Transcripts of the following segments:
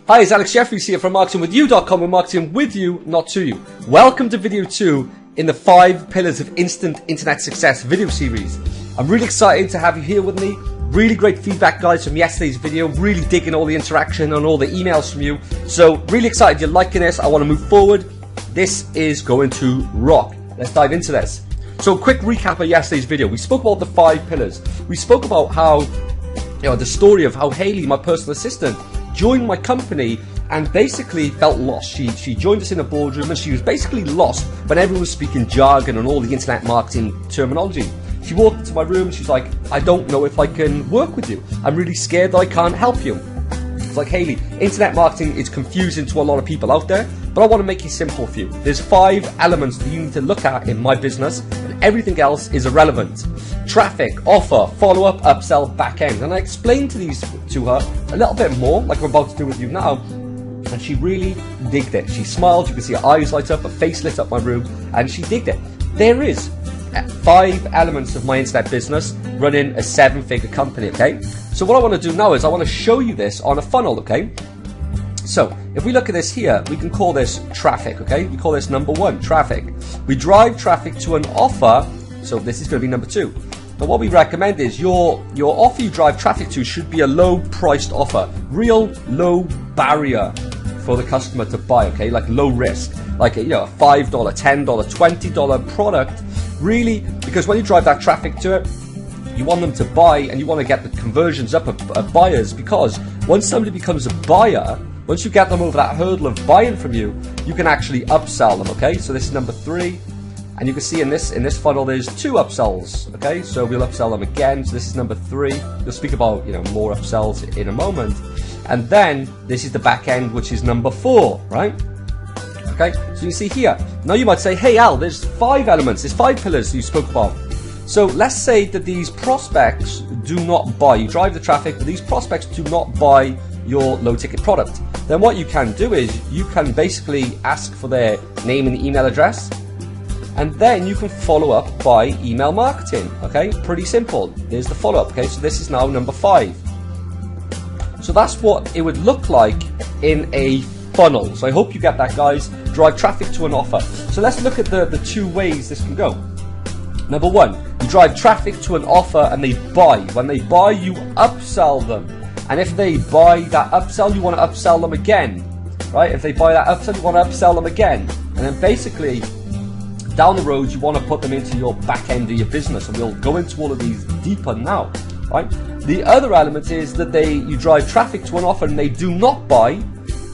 Hi, it's Alex Jeffries here from marketingwithyou.com. We're marketing with you, not to you. Welcome to video 2 in the 5 pillars of instant internet success video series. I'm really excited to have you here with me. Really great feedback, guys, from yesterday's video. Really digging all the interaction and all the emails from you. So really excited you're liking this. I want to move forward. This is going to rock. Let's dive into this. So quick recap of yesterday's video. We spoke about the 5 pillars. We spoke about how, the story of how Haley, my personal assistant, joined my company and basically felt lost. She joined us in a boardroom and she was basically lost when everyone was speaking jargon and all the internet marketing terminology. She walked into my room and she's like, I don't know if I can work with you. I'm really scared that I can't help you. It's like, Haley, internet marketing is confusing to a lot of people out there, but I want to make it simple for you. There's 5 elements that you need to look at in my business and everything else is irrelevant. Traffic, offer, follow-up, upsell, back-end. And I explained these to her a little bit more, like I'm about to do with you now, and she really digged it. She smiled, you can see her eyes light up, her face lit up my room, and she digged it. There is 5 elements of my internet business running a 7-figure company, okay? So what I want to do now is I want to show you this on a funnel, okay? So if we look at this here, we can call this traffic, okay? We call this number 1, traffic. We drive traffic to an offer, so this is going to be number 2. But what we recommend is your offer you drive traffic to should be a low-priced offer, real low barrier for the customer to buy, okay? Like low risk, like a $5, $10, $20 product, really, because when you drive that traffic to it, you want them to buy and you want to get the conversions up of buyers, because once somebody becomes a buyer, once you get them over that hurdle of buying from you, you can actually upsell them, okay? So this is number 3. And you can see in this funnel there's 2 upsells, okay? So we'll upsell them again. So this is number 3. We'll speak about more upsells in a moment. And then this is the back end, which is number 4, right? Okay, so you see here. Now you might say, hey Al, there's 5 elements, there's 5 pillars you spoke about. So let's say that these prospects do not buy. You drive the traffic, but these prospects do not buy your low ticket product. Then what you can do is you can basically ask for their name and email address. And then you can follow up by email marketing, okay? Pretty simple. There's the follow-up, okay? So this is now number 5. So that's what it would look like in a funnel. So I hope you get that, guys. Drive traffic to an offer. So let's look at the 2 ways this can go. Number 1, you drive traffic to an offer and they buy. When they buy, you upsell them. And if they buy that upsell, you want to upsell them again, right? If they buy that upsell, you want to upsell them again. And then basically, down the road, you want to put them into your back end of your business, and we'll go into all of these deeper now, right? The other element is that you drive traffic to an offer and they do not buy.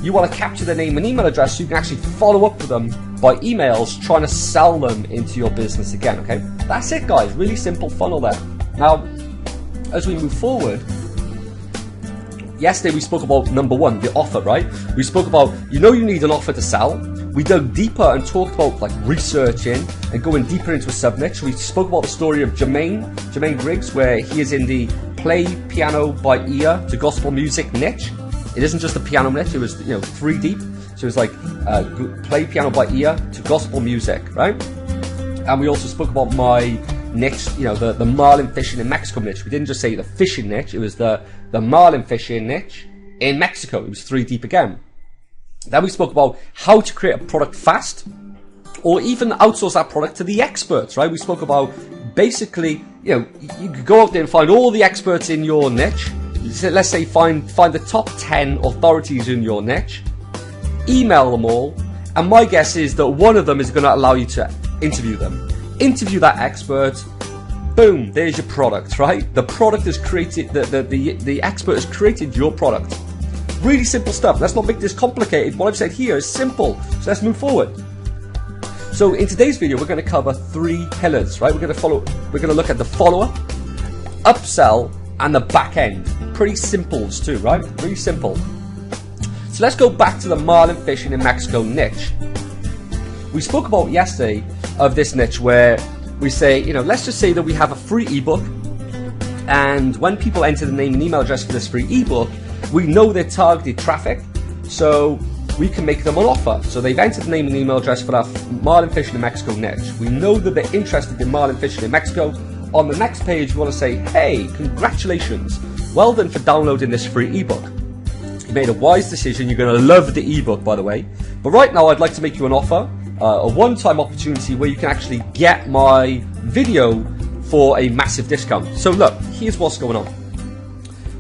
You want to capture their name and email address so you can actually follow up with them by emails, trying to sell them into your business again, okay? That's it, guys. Really simple funnel there. Now, as we move forward, yesterday we spoke about number 1, the offer, right? We spoke about, you need an offer to sell. We dug deeper and talked about like researching and going deeper into a sub-niche. We spoke about the story of Jermaine Griggs, where he is in the play piano by ear to gospel music niche. It isn't just a piano niche, it was 3 deep. So it was like play piano by ear to gospel music, right? And we also spoke about my niche, the marlin fishing in Mexico niche. We didn't just say the fishing niche, it was the marlin fishing niche in Mexico. It was 3 deep again. Then we spoke about how to create a product fast, or even outsource that product to the experts, right? We spoke about basically, you could go out there and find all the experts in your niche. Let's say find the top 10 authorities in your niche, email them all, and my guess is that one of them is going to allow you to interview them. Interview that expert, boom, there's your product, right? The product is created, the expert has created your product. Really simple stuff. Let's not make this complicated. What I've said here is simple. So let's move forward. So in today's video, we're going to cover 3 pillars, right? We're going to look at the follow-up, upsell, and the back end. Pretty simples too, right? Really simple. So let's go back to the marlin fishing in Mexico niche. We spoke about yesterday of this niche where we say, let's just say that we have a free ebook, and when people enter the name and email address for this free ebook, we know their targeted traffic, so we can make them an offer. So they've entered the name and email address for that marlin fishing in Mexico niche. We know that they're interested in marlin fishing in Mexico. On the next page, we want to say, hey, congratulations. Well done for downloading this free ebook. You made a wise decision. You're going to love the ebook, by the way. But right now, I'd like to make you an offer, a one-time opportunity where you can actually get my video for a massive discount. So look, here's what's going on.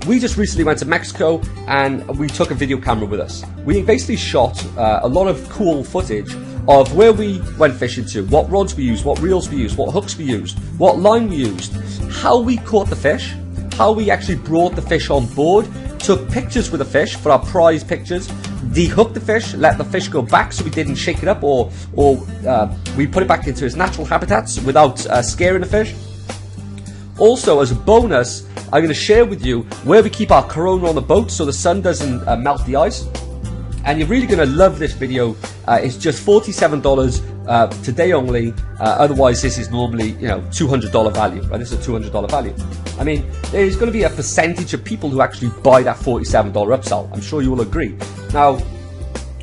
We just recently went to Mexico and we took a video camera with us. We basically shot a lot of cool footage of where we went fishing to, what rods we used, what reels we used, what hooks we used, what line we used, how we caught the fish, how we actually brought the fish on board, took pictures with the fish for our prize pictures, dehooked the fish, let the fish go back so we didn't shake it up, or we put it back into its natural habitats without scaring the fish. Also, as a bonus, I'm going to share with you where we keep our Corona on the boat so the sun doesn't melt the ice. And you're really going to love this video. It's just $47 today only. Otherwise, this is normally, $200 value. Right? This is a $200 value. I mean, there's going to be a percentage of people who actually buy that $47 upsell. I'm sure you will agree. Now,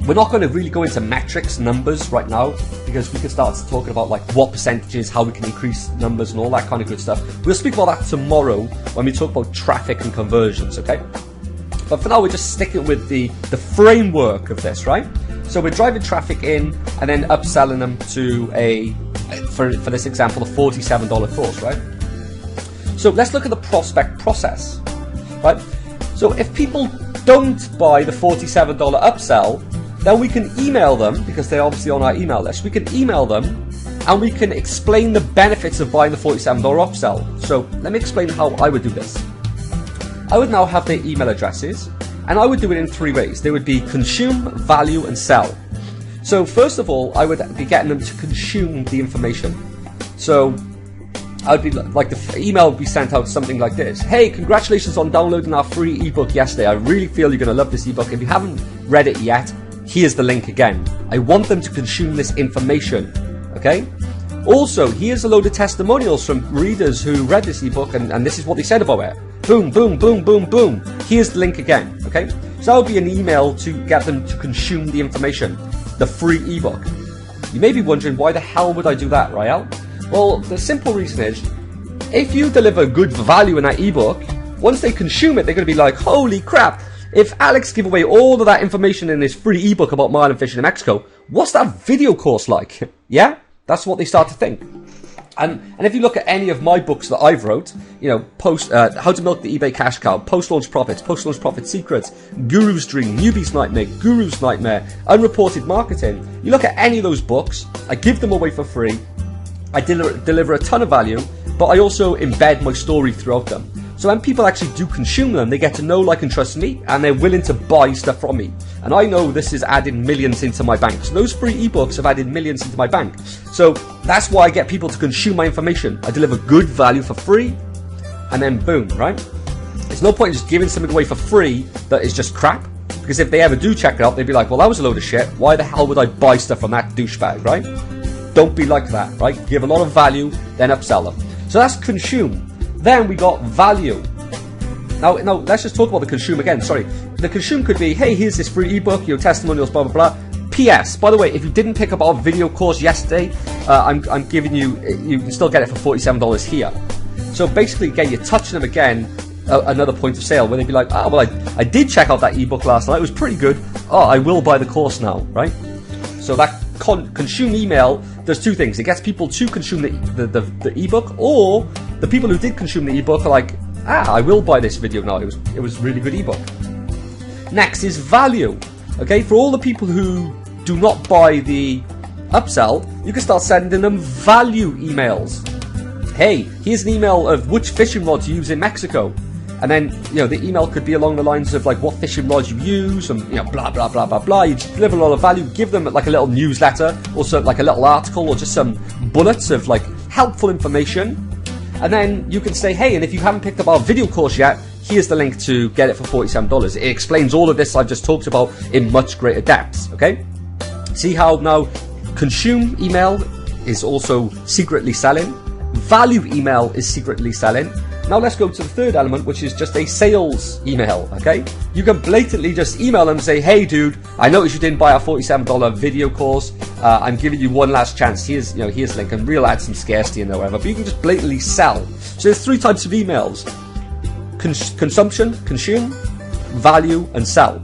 we're not going to really go into metrics, numbers right now, because we can start talking about like what percentages, how we can increase numbers and all that kind of good stuff. We'll speak about that tomorrow when we talk about traffic and conversions, okay? But for now, we're just sticking with the framework of this, right? So we're driving traffic in and then upselling them to for this example, a $47 course, right? So let's look at the prospect process, right? So if people don't buy the $47 upsell, then we can email them, because they're obviously on our email list. We can email them and we can explain the benefits of buying the $47 upsell. So let me explain how I would do this. I would now have their email addresses, and I would do it in 3 ways. They would be consume, value, and sell. So first of all, I would be getting them to consume the information. So I would be like, the email would be sent out something like this. Hey, congratulations on downloading our free ebook yesterday. I really feel you're going to love this ebook. If you haven't read it yet, here's the link again. I want them to consume this information, okay? Also, here's a load of testimonials from readers who read this ebook, and this is what they said about it. Boom, boom, boom, boom, boom. Here's the link again, okay? So that would be an email to get them to consume the information, the free ebook. You may be wondering, why the hell would I do that, Rael? Well, the simple reason is, if you deliver good value in that ebook, once they consume it, they're going to be like, holy crap, if Alex gave away all of that information in his free ebook about marlin fishing in Mexico, what's that video course like? Yeah? That's what they start to think. And if you look at any of my books that I've wrote, How to Milk the eBay Cash Cow, Post-Launch Profit Secrets, Guru's Dream, Newbie's Nightmare, Guru's Nightmare, Unreported Marketing, you look at any of those books, I give them away for free, I deliver a ton of value, but I also embed my story throughout them. So when people actually do consume them, they get to know, like, and trust me, and they're willing to buy stuff from me. And I know this is adding millions into my bank. So those free ebooks have added millions into my bank. So that's why I get people to consume my information. I deliver good value for free, and then boom, right? There's no point in just giving something away for free that is just crap. Because if they ever do check it out, they'd be like, well, that was a load of shit. Why the hell would I buy stuff from that douchebag, right? Don't be like that, right? Give a lot of value, then upsell them. So that's consume. Then we got value. Now, let's just talk about the consume again. Sorry. The consume could be, hey, here's this free ebook, your testimonials, blah, blah, blah. P.S. By the way, if you didn't pick up our video course yesterday, I'm giving you can still get it for $47 here. So basically, again, you're touching them again, another point of sale, where they'd be like, oh, well, I did check out that ebook last night. It was pretty good. Oh, I will buy the course now, right? So that consume email does two things. It gets people to consume the ebook, or the people who did consume the ebook are like, I will buy this video now. It was a really good ebook. Next is value. Okay, for all the people who do not buy the upsell, you can start sending them value emails. Hey, here's an email of which fishing rod to use in Mexico. And then, the email could be along the lines of like what fishing rods you use and, blah, blah, blah, blah, blah. You just deliver a lot of value, give them like a little newsletter, also like a little article or just some bullets of like helpful information. And then you can say, hey, and if you haven't picked up our video course yet, here's the link to get it for $47. It explains all of this I've just talked about in much greater depth, okay? See how now consume email is also secretly selling. Value email is secretly selling. Now let's go to the third element, which is just a sales email, okay? You can blatantly just email them and say, hey dude, I noticed you didn't buy our $47 video course. I'm giving you one last chance. Here's the link, and we'll add some scarcity in there, whatever. But you can just blatantly sell. So there's 3 types of emails. Consumption, consume, value, and sell.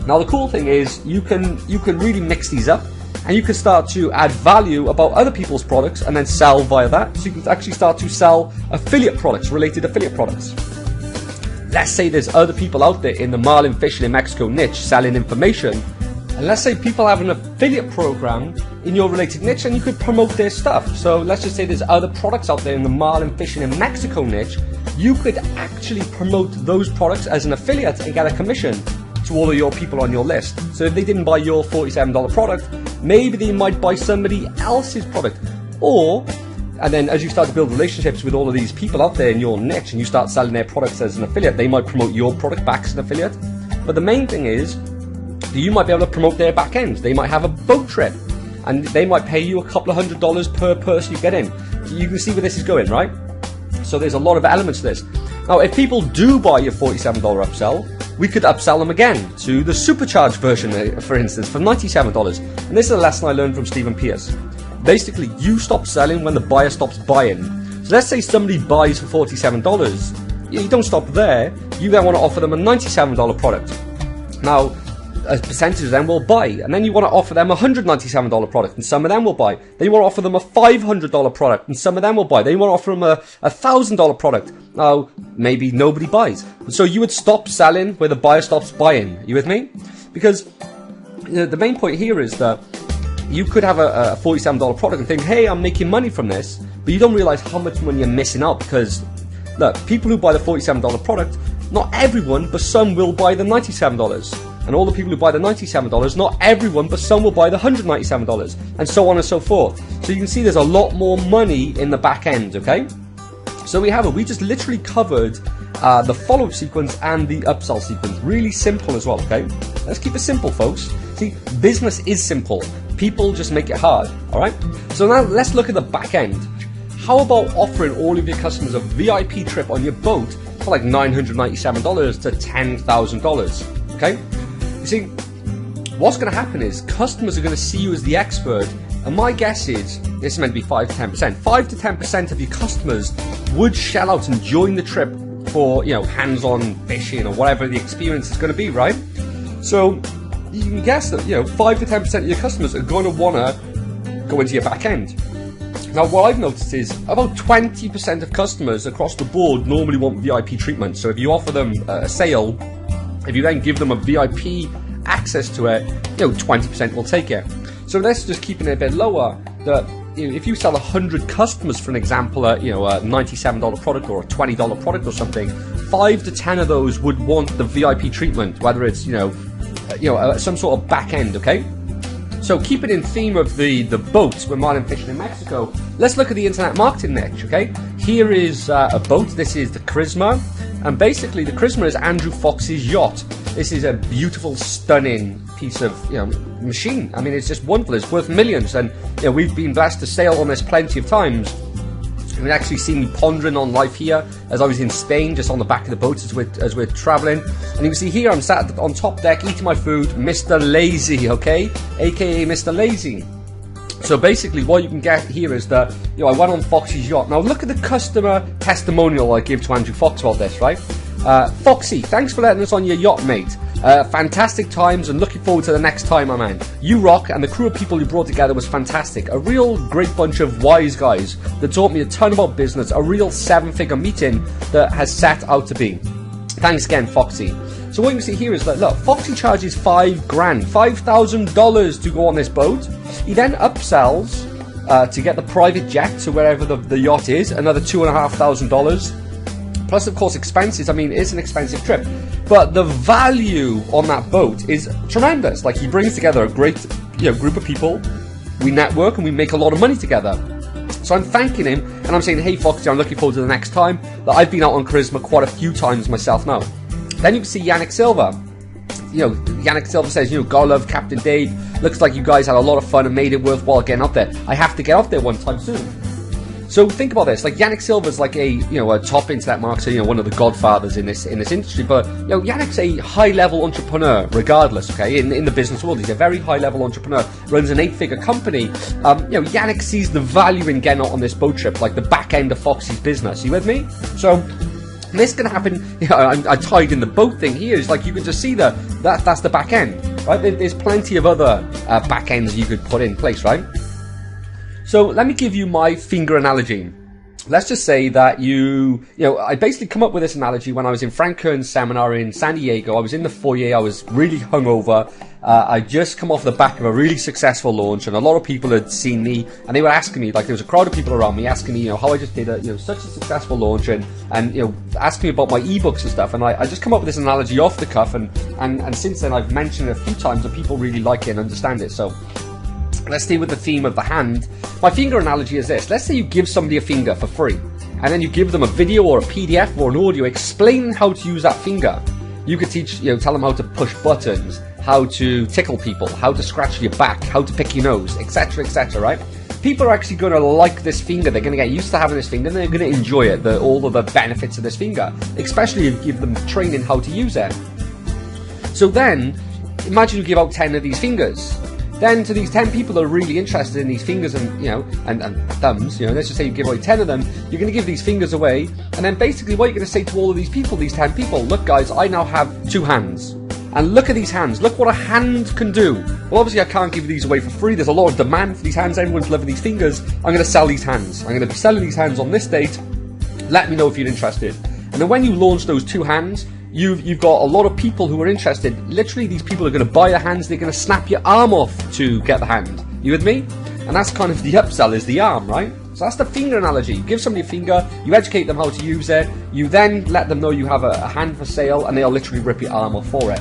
Now the cool thing is you can really mix these up, and you can start to add value about other people's products and then sell via that. So you can actually start to sell affiliate products, related affiliate products. Let's say there's other people out there in the marlin fishing in Mexico niche selling information, and let's say people have an affiliate program in your related niche and you could promote their stuff. So let's just say there's other products out there in the marlin fishing in Mexico niche. You could actually promote those products as an affiliate and get a commission to all of your people on your list. So if they didn't buy your $47 product, maybe they might buy somebody else's product. And then as you start to build relationships with all of these people out there in your niche and you start selling their products as an affiliate, they might promote your product back as an affiliate. But the main thing is, you might be able to promote their back end. They might have a boat trip and they might pay you a couple of $100 per person you get in. You can see where this is going, right? So there's a lot of elements to this. Now, if people do buy your $47 upsell, we could upsell them again to the supercharged version, for instance, for $97. And this is a lesson I learned from Stephen Pierce. Basically, you stop selling when the buyer stops buying. So let's say somebody buys for $47. You don't stop there. You then want to offer them a $97 product. Now, a percentage of them will buy, and then you want to offer them a $197 product, and some of them will buy. Then you want to offer them a $500 product, and some of them will buy. Then you want to offer them a $1,000 product. Now, maybe nobody buys. So you would stop selling where the buyer stops buying. You with me? Because the main point here is that you could have a $47 product and think, hey, I'm making money from this, but you don't realize how much money you're missing out. Because look, people who buy the $47 product, not everyone, but some will buy the $97. And all the people who buy the $97, not everyone, but some will buy the $197, and so on and so forth. So you can see there's a lot more money in the back end, okay? So we just literally covered the follow-up sequence and the upsell sequence. Really simple as well, okay? Let's keep it simple, folks. See, business is simple. People just make it hard, all right? So now let's look at the back end. How about offering all of your customers a VIP trip on your boat for like $997 to $10,000, okay? You see, what's going to happen is customers are going to see you as the expert, and my guess is, this is meant to be 5 to 10%. 5 to 10% of your customers would shell out and join the trip for, hands-on fishing or whatever the experience is going to be, right? So you can guess that, 5 to 10% of your customers are going to want to go into your back end. Now, what I've noticed is about 20% of customers across the board normally want VIP treatment. So if you offer them a sale, if you then give them a VIP access to it, 20% will take it. So let's just keep it a bit lower. That if you sell 100 customers, for an example, a $97 product or a $20 product or something, 5 to 10 of those would want the VIP treatment, whether it's some sort of back end. Okay. So keeping in theme of the boats we're marlin fishing in Mexico, let's look at the internet marketing niche. Okay. Here is a boat. This is the Charisma. And basically, the Charisma is Andrew Fox's yacht. This is a beautiful, stunning piece of machine. I mean, it's just wonderful. It's worth millions, and we've been blessed to sail on this plenty of times. You've actually seen me pondering on life here as I was in Spain, just on the back of the boat as we're traveling. And you can see here I'm sat on top deck eating my food, Mr. Lazy, okay, aka Mr. Lazy. So basically what you can get here is that, I went on Foxy's yacht. Now look at the customer testimonial I give to Andrew Fox about this, right? Foxy, thanks for letting us on your yacht, mate. Fantastic times and looking forward to the next time, my man. You rock, and the crew of people you brought together was fantastic. A real great bunch of wise guys that taught me a ton about business. A real 7-figure meeting that has set out to be. Thanks again, Foxy. So what you can see here is that, look, Foxy charges $5,000 to go on this boat. He then upsells to get the private jet to wherever the yacht is, another $2,500. Plus, of course, expenses. I mean, it's an expensive trip. But the value on that boat is tremendous. Like, he brings together a great group of people. We network and we make a lot of money together. So I'm thanking him and I'm saying, hey, Foxy, I'm looking forward to the next time. I've been out on Charisma quite a few times myself now. Then you can see Yannick Silva. Yannick Silva says, God love Captain Dave. Looks like you guys had a lot of fun and made it worthwhile getting up there. I have to get up there one time soon. So think about this. Like, Yannick Silva's like a top internet marketer, one of the godfathers in this industry. But Yannick's a high-level entrepreneur, regardless. Okay, in the business world, he's a very high-level entrepreneur. Runs an 8-figure company. Yannick sees the value in getting out on this boat trip, like the back end of Foxy's business. You with me? So And this can happen, I tied in the boat thing here. It's like you can just see that's the back end, right? There's plenty of other back ends you could put in place, right? So let me give you my finger analogy. Let's just say that I basically come up with this analogy when I was in Frank Kern's seminar in San Diego. I was in the foyer, I was really hungover. I just come off the back of a really successful launch, and a lot of people had seen me, and they were asking me, like there was a crowd of people around me asking me, how I just did such a successful launch, and asking me about my ebooks and stuff. And I just come up with this analogy off the cuff, and since then I've mentioned it a few times, and people really like it and understand it. So let's stay with the theme of the hand. My finger analogy is this. Let's say you give somebody a finger for free, and then you give them a video or a PDF or an audio explaining how to use that finger. You could tell them how to push buttons, how to tickle people, how to scratch your back, how to pick your nose, etc., right? People are actually going to like this finger. They're going to get used to having this finger, and they're going to enjoy it, all of the benefits of this finger, especially if you give them training how to use it. So then, imagine you give out 10 of these fingers. Then to these 10 people that are really interested in these fingers and thumbs, let's just say you give away 10 of them, you're going to give these fingers away, and then basically what you're going to say to all of these people, these 10 people, look guys, I now have 2 hands. And look at these hands, look what a hand can do. Well, obviously I can't give these away for free, there's a lot of demand for these hands, everyone's loving these fingers, I'm going to sell these hands. I'm going to be selling these hands on this date, let me know if you're interested. And then when you launch those 2 hands, you've got a lot of people who are interested. Literally, these people are going to buy the hands, they're going to snap your arm off to get the hand. You with me? And that's kind of the upsell, is the arm, right? So that's the finger analogy. You give somebody a finger, you educate them how to use it, you then let them know you have a hand for sale, and they'll literally rip your arm off for it.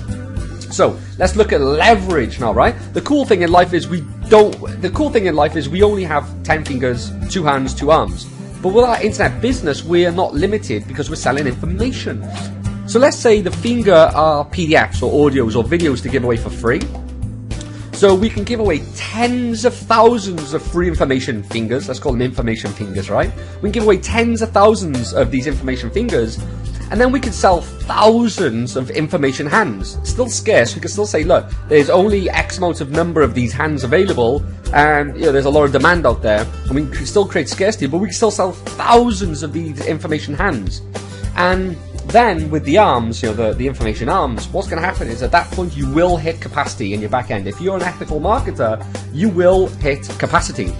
So let's look at leverage now, right? The cool thing in life is we only have 10 fingers, 2 hands, 2 arms. But with our internet business, we are not limited because we're selling information. So let's say the finger are PDFs or audios or videos to give away for free. So we can give away tens of thousands of free information fingers. Let's call them information fingers, right? We can give away tens of thousands of these information fingers, and then we could sell thousands of information hands. Still scarce. We can still say, look, there's only X amount of number of these hands available, and there's a lot of demand out there, and we can still create scarcity, but we can still sell thousands of these information hands. And then with the arms, the information arms, what's going to happen is at that point you will hit capacity in your back end. If you're an ethical marketer, you will hit capacity.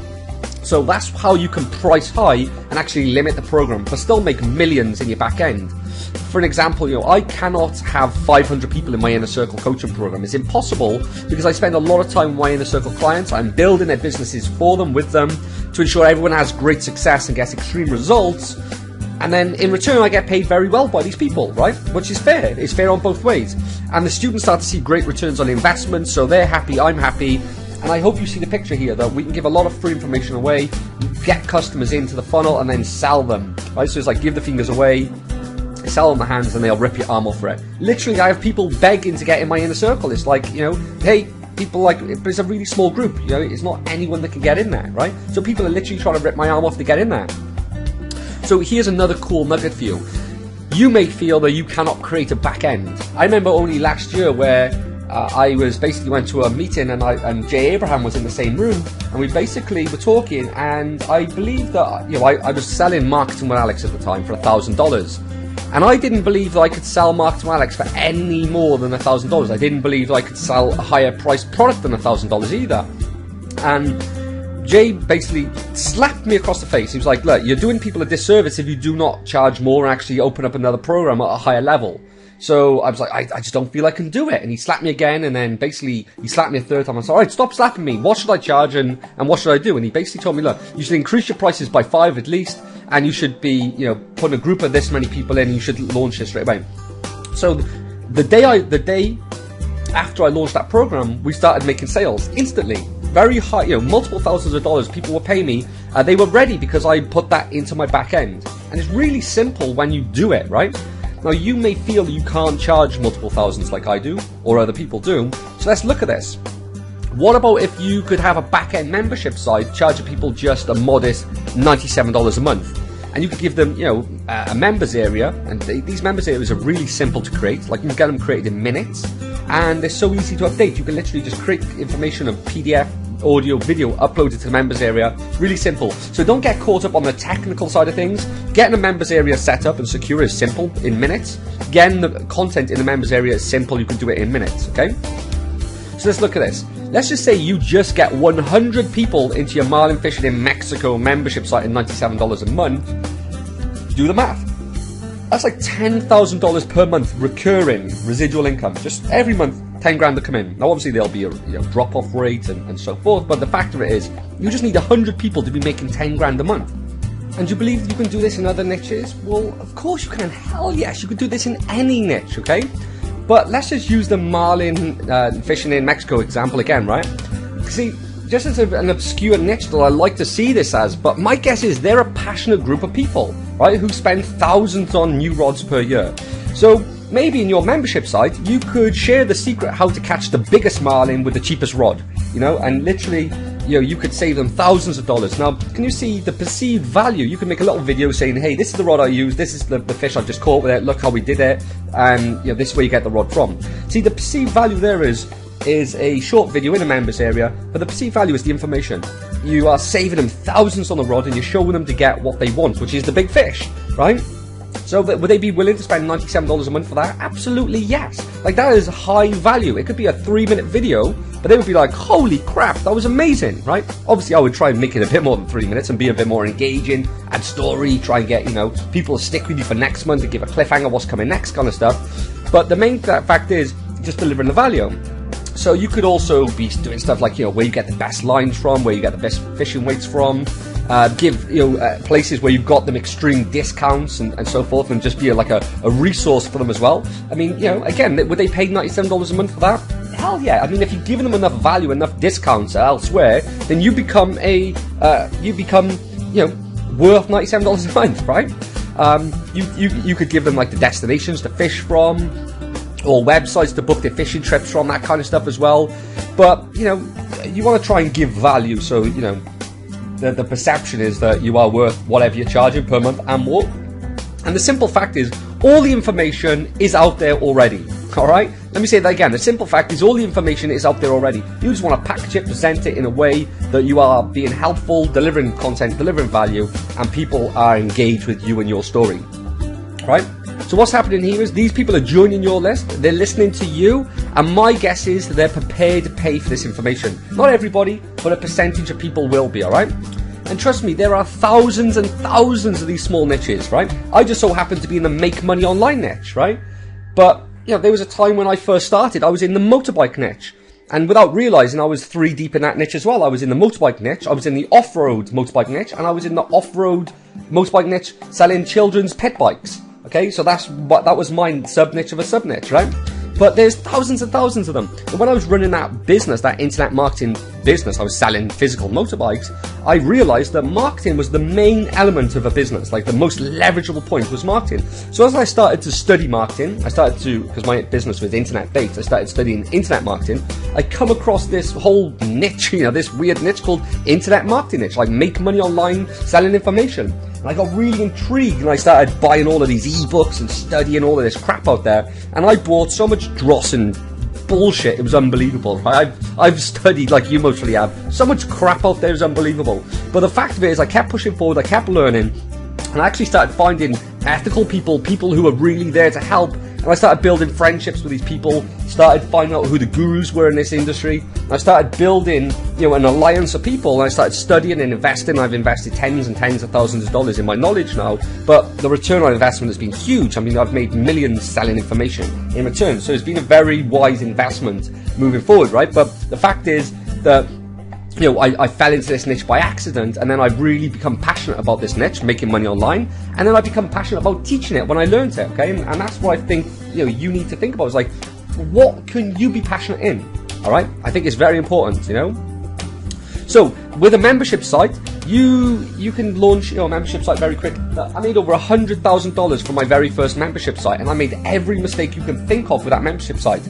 So that's how you can price high and actually limit the program, but still make millions in your back end. For an example, I cannot have 500 people in my Inner Circle coaching program. It's impossible because I spend a lot of time with my Inner Circle clients. I'm building their businesses for them, with them, to ensure everyone has great success and gets extreme results. And then in return, I get paid very well by these people, right? Which is fair. It's fair on both ways. And the students start to see great returns on investment, so they're happy, I'm happy. And I hope you see the picture here that we can give a lot of free information away, get customers into the funnel, and then sell them, right? So it's like give the fingers away, sell them the hands, and they'll rip your arm off for it. Literally, I have people begging to get in my Inner Circle. It's like, hey, people but it's a really small group, it's not anyone that can get in there, right? So people are literally trying to rip my arm off to get in there. So here's another cool nugget for you. You may feel that you cannot create a back end. I remember only last year where I went to a meeting and Jay Abraham was in the same room, and we basically were talking, and I believe that I was selling Marketing with Alex at the time for $1,000, and I didn't believe that I could sell Marketing with Alex for any more than $1,000. I didn't believe that I could sell a higher priced product than $1,000 either. And Jay basically slapped me across the face. He was like, look, you're doing people a disservice if you do not charge more and actually open up another program at a higher level. So I was like, I just don't feel I can do it. And he slapped me again, and then basically he slapped me a third time. I said, all right, stop slapping me. What should I charge and what should I do? And he basically told me, look, you should increase your prices by 5 at least, and you should be, putting a group of this many people in, and you should launch this straight away. So the day after I launched that program, we started making sales instantly. Very high, multiple thousands of dollars. People were paying me. They were ready because I put that into my back end. And it's really simple when you do it, right? Now, you may feel you can't charge multiple thousands like I do, or other people do. So let's look at this. What about if you could have a back end membership site charging people just a modest $97 a month? And you could give them, a members area, and these members areas are really simple to create. Like, you can get them created in minutes, and they're so easy to update. You can literally just create information of PDF, audio, video uploaded to the members area. Really simple. So don't get caught up on the technical side of things. Getting a members area set up and secure is simple, in minutes. Getting the content in the members area is simple, you can do it in minutes, okay? So let's look at this. Let's just say you just get 100 people into your Marlin Fishing in Mexico membership site at $97 a month. Do the math. That's like $10,000 per month recurring residual income. Just every month, 10 grand to come in. Now, obviously, there'll be a drop-off rate and so forth, but the fact of it is, you just need 100 people to be making 10 grand a month. And do you believe you can do this in other niches? Well, of course you can. Hell yes, you could do this in any niche, okay? But let's just use the Marlin Fishing in Mexico example again, right? See, just as an obscure niche that I like to see this as, but my guess is they're a passionate group of people, right, who spend thousands on new rods per year. So maybe in your membership site, you could share the secret how to catch the biggest marlin with the cheapest rod, and literally, you could save them thousands of dollars. Now, can you see the perceived value? You can make a little video saying, hey, this is the rod I use, this is the fish I've just caught with it, look how we did it, and this is where you get the rod from. See, the perceived value there is a short video in a members area, but the perceived value is the information. You are saving them thousands on the rod and you're showing them to get what they want, which is the big fish, right? So would they be willing to spend $97 a month for that? Absolutely yes. Like, that is high value. It could be a 3-minute video, but they would be like, holy crap, that was amazing, right? Obviously, I would try and make it a bit more than 3 minutes and be a bit more engaging, add story, try and get, people to stick with you for next month and give a cliffhanger, what's coming next kind of stuff. But the main fact is just delivering the value. So you could also be doing stuff like, where you get the best lines from, where you get the best fishing weights from, give, places where you've got them extreme discounts and so forth, and just be like a resource for them as well. I mean, again, would they pay $97 a month for that? Hell yeah. I mean, if you've given them enough value, enough discounts elsewhere, then you become worth $97 a month, right? You could give them like the destinations to fish from, or websites to book their fishing trips from, that kind of stuff as well. But, you want to try and give value, so, the perception is that you are worth whatever you're charging per month and more. And the simple fact is, all the information is out there already, alright? Let me say that again. The simple fact is, all the information is out there already. You just want to package it, present it in a way that you are being helpful, delivering content, delivering value, and people are engaged with you and your story, right? So what's happening here is these people are joining your list, they're listening to you, and my guess is they're prepared to pay for this information. Not everybody, but a percentage of people will be, alright? And trust me, there are thousands and thousands of these small niches, right? I just so happen to be in the make money online niche, right? But, there was a time when I first started, I was in the motorbike niche. And without realising, I was 3 deep in that niche as well. I was in the motorbike niche, I was in the off-road motorbike niche, and I was in the off-road motorbike niche selling children's pet bikes. Okay, so that was my sub-niche of a sub-niche, right? But there's thousands and thousands of them. And when I was running that business, that internet marketing business, I was selling physical motorbikes, I realized that marketing was the main element of a business. Like, the most leverageable point was marketing. So as I started to study marketing, because my business was internet-based, I started studying internet marketing, I come across this whole niche, this weird niche called internet marketing niche, like make money online, selling information. And I got really intrigued, and I started buying all of these ebooks and studying all of this crap out there. And I bought so much dross and bullshit, it was unbelievable. I've studied, like you mostly have, so much crap out there is unbelievable. But the fact of it is, I kept pushing forward, I kept learning, and I actually started finding ethical people who are really there to help. And I started building friendships with these people, started finding out who the gurus were in this industry. I started building, an alliance of people, and I started studying and investing. I've invested tens and tens of thousands of dollars in my knowledge now, but the return on investment has been huge. I mean, I've made millions selling information in return, so it's been a very wise investment moving forward, right? But the fact is that I fell into this niche by accident, and then I've really become passionate about this niche, making money online, and then I become passionate about teaching it when I learned it, okay? And that's what I think, you need to think about. It's like, what can you be passionate in, all right? I think it's very important, So, with a membership site, you can launch a membership site very quick. I made over $100,000 for my very first membership site, and I made every mistake you can think of with that membership site.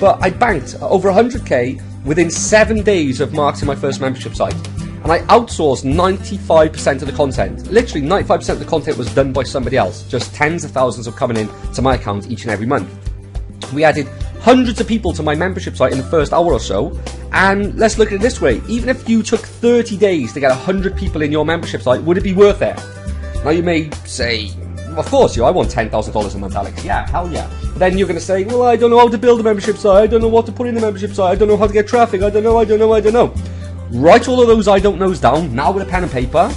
But I banked over 100K within 7 days of marketing my first membership site. And I outsourced 95% of the content. Literally 95% of the content was done by somebody else. Just tens of thousands of coming in to my account each and every month. We added hundreds of people to my membership site in the first hour or so. And let's look at it this way. Even if you took 30 days to get 100 people in your membership site, would it be worth it? Now you may say, of course, I want $10,000 a month, Alex. Yeah, hell yeah. But then you're going to say, well, I don't know how to build a membership site. I don't know what to put in the membership site. I don't know how to get traffic. I don't know. Write all of those I don't knows down now with a pen and paper.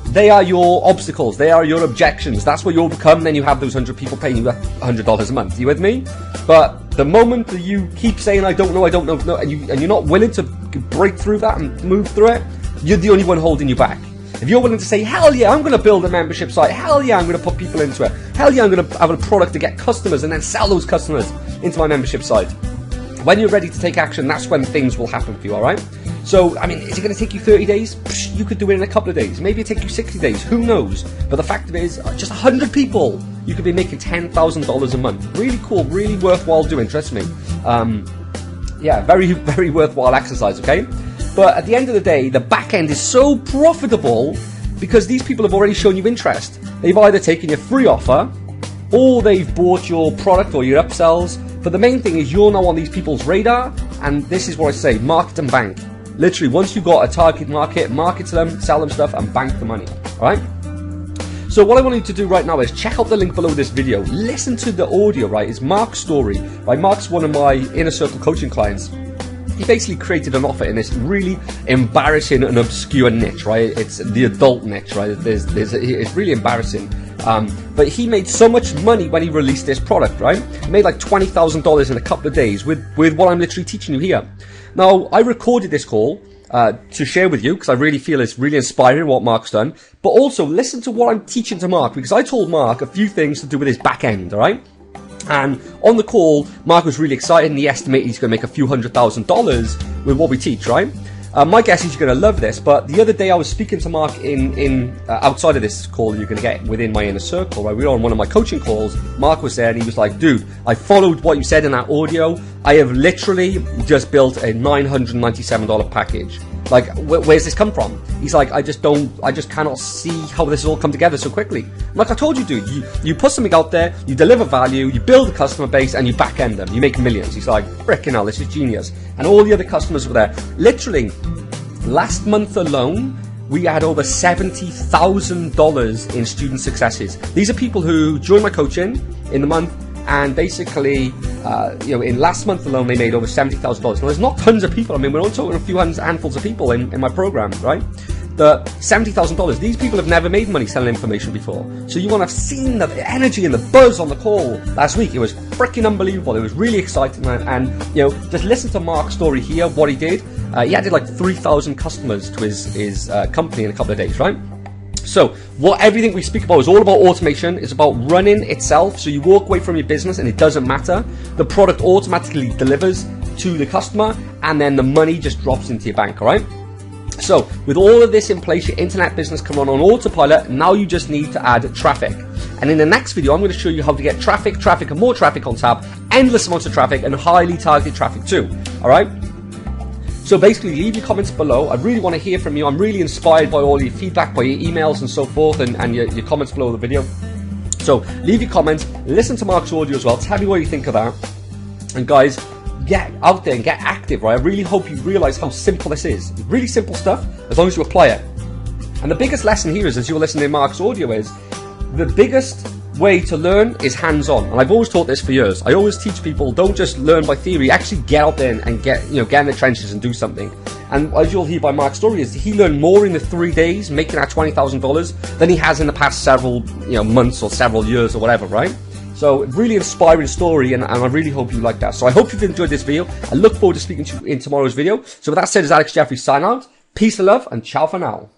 They are your obstacles. They are your objections. That's what you overcome. Then you have those 100 people paying you $100 a month. You with me? But the moment that you keep saying I don't know, and you're not willing to break through that and move through it, you're the only one holding you back. If you're willing to say, hell yeah, I'm going to build a membership site. Hell yeah, I'm going to put people into it. Hell yeah, I'm going to have a product to get customers and then sell those customers into my membership site. When you're ready to take action, that's when things will happen for you, all right? So, I mean, is it going to take you 30 days? Psh, you could do it in a couple of days. Maybe it take you 60 days. Who knows? But the fact of it is, just 100 people, you could be making $10,000 a month. Really cool, really worthwhile doing, trust me. Yeah, very, very worthwhile exercise, okay? But at the end of the day, the back end is so profitable because these people have already shown you interest. They've either taken your free offer or they've bought your product or your upsells. But the main thing is you're now on these people's radar, and this is what I say, market and bank. Literally, once you've got a target market, market to them, sell them stuff, and bank the money, alright? So what I want you to do right now is check out the link below this video. Listen to the audio, right? It's Mark's story, right? Mark's one of my inner circle coaching clients. He basically created an offer in this really embarrassing and obscure niche, right? It's the adult niche, right? It's really embarrassing. But he made so much money when he released this product, right? He made like $20,000 in a couple of days with what I'm literally teaching you here. Now, I recorded this call to share with you because I really feel it's really inspiring what Mark's done. But also, listen to what I'm teaching to Mark, because I told Mark a few things to do with his back end, all right? And on the call, Mark was really excited and he estimated he's going to make a few $100,000 with what we teach, right? My guess is you're going to love this, but the other day I was speaking to Mark in outside of this call you're going to get within my inner circle, right? We were on one of my coaching calls. Mark was there and he was like, dude, I followed what you said in that audio. I have literally just built a $997 package. Like, where's this come from? He's like, I just cannot see how this has all come together so quickly. I'm like, I told you, dude, you put something out there, you deliver value, you build a customer base, and you back end them. You make millions. He's like, frickin' hell, this is genius. And all the other customers were there. Literally, last month alone, we had over $70,000 in student successes. These are people who joined my coaching in the month, and basically, in last month alone, they made over $70,000. Now, there's not tons of people. I mean, we're only talking a few handfuls of people in my program, right? The $70,000. These people have never made money selling information before. So you want to have seen the energy and the buzz on the call last week. It was freaking unbelievable. It was really exciting, and just listen to Mark's story here. What he did. He added like 3,000 customers to his company in a couple of days, right? So, everything we speak about is all about automation. It's about running itself. So you walk away from your business and it doesn't matter. The product automatically delivers to the customer and then the money just drops into your bank, all right? So, with all of this in place, your internet business can run on autopilot. Now you just need to add traffic. And in the next video, I'm going to show you how to get traffic, and more traffic on tap, endless amounts of traffic, and highly targeted traffic too, all right? So basically, leave your comments below. I really want to hear from you. I'm really inspired by all your feedback, by your emails and so forth, and your comments below the video. So leave your comments, listen to Mark's audio as well, tell me what you think of that. And guys, get out there and get active, right? I really hope you realize how simple this is. It's really simple stuff, as long as you apply it. And the biggest lesson here is, as you're listening to Mark's audio, is the biggest way to learn is hands-on. And I've always taught this for years. I always teach people, don't just learn by theory, actually get out there and get in the trenches and do something. And as you'll hear by Mark's story, is he learned more in the 3 days making that $20,000 than he has in the past several months or several years or whatever, right? So really inspiring story, and I really hope you like that. So I hope you've enjoyed this video. I look forward to speaking to you in tomorrow's video. So with that said, is Alex Jeffrey sign out. Peace and love, and ciao for now.